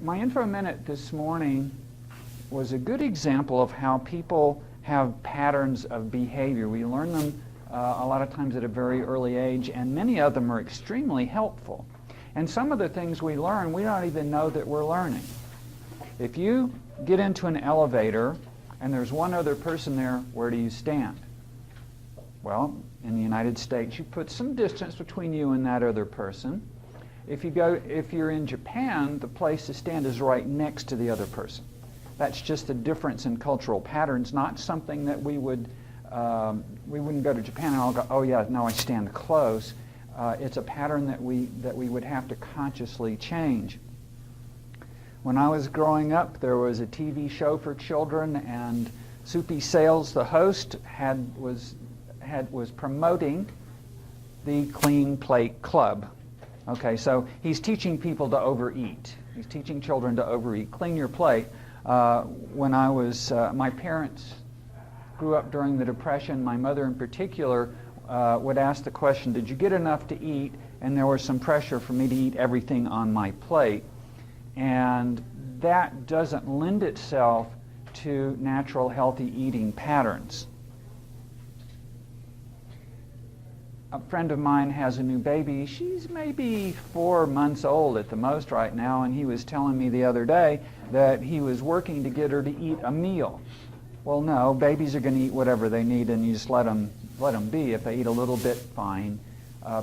My info minute this morning was a good example of how people have patterns of behavior. We learn them a lot of times at a very early age, and many of them are extremely helpful. And some of the things we learn, we don't even know that we're learning. If you get into an elevator and there's one other person there, where do you stand? Well, in the United States, you put some distance between you and that other person. If you're in Japan, the place to stand is right next to the other person. That's just a difference in cultural patterns, not something that we wouldn't go to Japan and all go, oh yeah, no, I stand close. It's a pattern that we would have to consciously change. When I was growing up, there was a TV show for children, and Soupy Sales, the host, was promoting the Clean Plate Club. Okay, so he's teaching people to overeat. He's teaching children to overeat. Clean your plate. When I was, my parents grew up during the Depression. My mother in particular would ask the question, did you get enough to eat? And there was some pressure for me to eat everything on my plate. And that doesn't lend itself to natural, healthy eating patterns. A friend of mine has a new baby. She's maybe 4 months old at the most right now, and he was telling me the other day that he was working to get her to eat a meal. Well, no, babies are going to eat whatever they need, and you just let them be. If they eat a little bit, fine.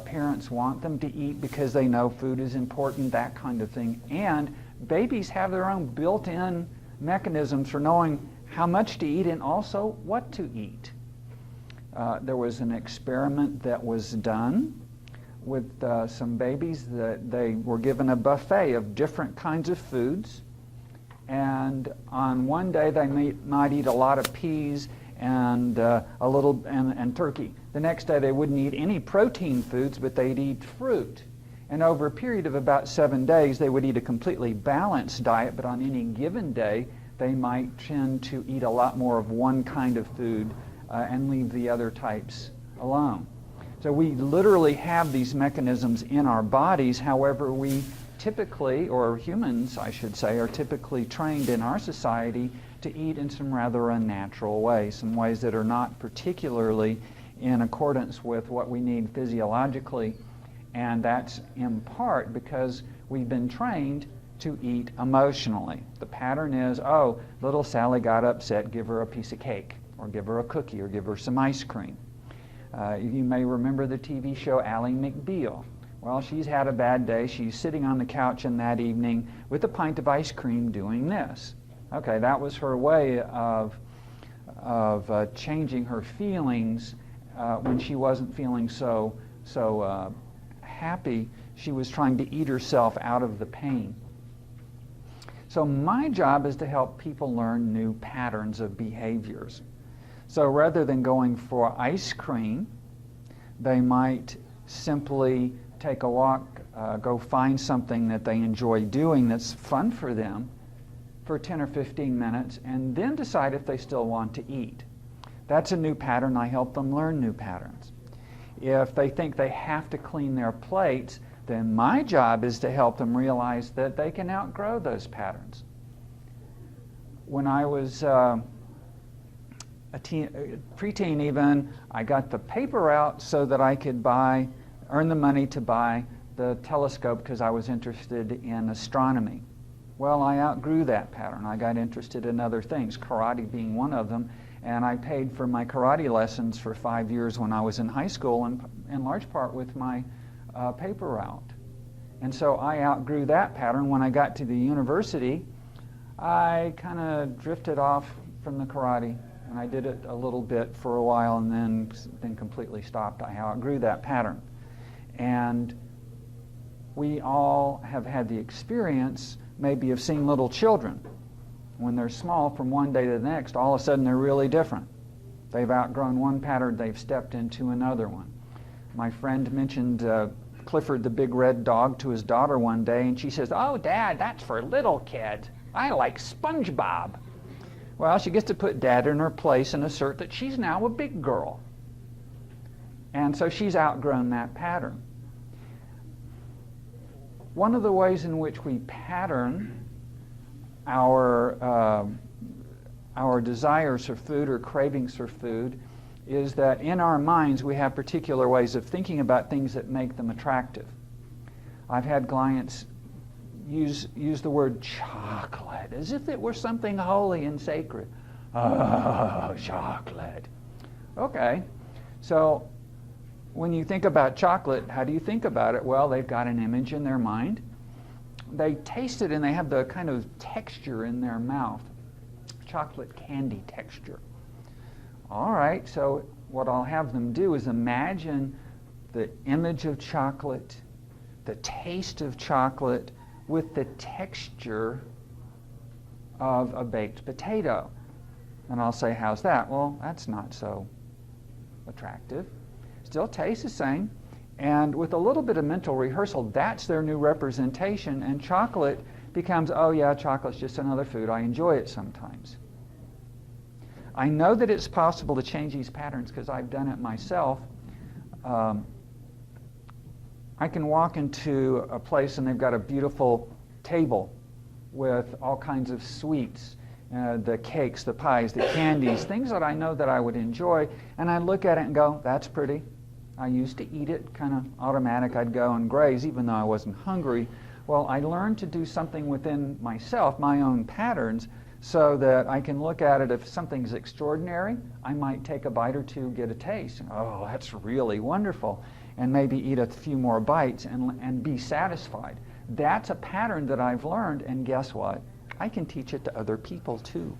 Parents want them to eat because they know food is important, that kind of thing. And babies have their own built-in mechanisms for knowing how much to eat and also what to eat. There was an experiment that was done with some babies that they were given a buffet of different kinds of foods, and on one day they might eat a lot of peas and and turkey. The next day they wouldn't eat any protein foods, but they'd eat fruit. And over a period of about 7 days, they would eat a completely balanced diet, but on any given day, they might tend to eat a lot more of one kind of food and leave the other types alone. So we literally have these mechanisms in our bodies. However, we typically, or humans I should say, are typically trained in our society to eat in some rather unnatural ways, some ways that are not particularly in accordance with what we need physiologically. And that's in part because we've been trained to eat emotionally. The pattern is, oh, little Sally got upset, give her a piece of cake, or give her a cookie, or give her some ice cream. You may remember the TV show Ally McBeal. Well, she's had a bad day. She's sitting on the couch in that evening with a pint of ice cream doing this. Okay, that was her way of changing her feelings when she wasn't feeling so happy. She was trying to eat herself out of the pain. So my job is to help people learn new patterns of behaviors. So rather than going for ice cream, they might simply take a walk, go find something that they enjoy doing that's fun for them for 10 or 15 minutes, and then decide if they still want to eat. That's a new pattern. I help them learn new patterns. If they think they have to clean their plates, then my job is to help them realize that they can outgrow those patterns. When I was preteen even, I got the paper out so that I could earn the money to buy the telescope because I was interested in astronomy. Well, I outgrew that pattern. I got interested in other things, karate being one of them, and I paid for my karate lessons for 5 years when I was in high school, in large part with my paper route. And so I outgrew that pattern. When I got to the university, I kind of drifted off from the karate, and I did it a little bit for a while and then completely stopped. I outgrew that pattern. And we all have had the experience maybe of seeing little children. When they're small, from one day to the next, all of a sudden they're really different. They've outgrown one pattern, they've stepped into another one. My friend mentioned Clifford the big red dog to his daughter one day, and she says, "Oh, Dad, that's for little kids. I like SpongeBob." Well, she gets to put Dad in her place and assert that she's now a big girl. And so she's outgrown that pattern. One of the ways in which we pattern our desires for food or cravings for food is that in our minds we have particular ways of thinking about things that make them attractive. I've had clients use the word chocolate as if it were something holy and sacred. Oh, chocolate. Okay, so when you think about chocolate, how do you think about it? Well, they've got an image in their mind. They taste it and they have the kind of texture in their mouth, chocolate candy texture. All right, so what I'll have them do is imagine the image of chocolate, the taste of chocolate, with the texture of a baked potato. And I'll say, how's that? Well, that's not so attractive. Still tastes the same. And with a little bit of mental rehearsal, that's their new representation. And chocolate becomes, oh yeah, chocolate's just another food. I enjoy it sometimes. I know that it's possible to change these patterns because I've done it myself. I can walk into a place and they've got a beautiful table with all kinds of sweets, the cakes, the pies, the candies, things that I know that I would enjoy, and I look at it and go, that's pretty. I used to eat it, kind of automatic. I'd go and graze even though I wasn't hungry. Well, I learned to do something within myself, my own patterns, so that I can look at it. If something's extraordinary, I might take a bite or two, get a taste. Oh, that's really wonderful. And maybe eat a few more bites and be satisfied. That's a pattern that I've learned, and guess what? I can teach it to other people too.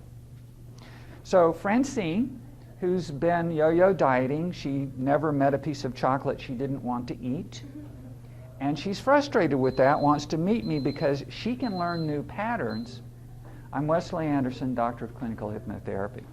So Francine, who's been yo-yo dieting, she never met a piece of chocolate she didn't want to eat. And she's frustrated with that, wants to meet me because she can learn new patterns. I'm Wesley Anderson, Doctor of Clinical Hypnotherapy.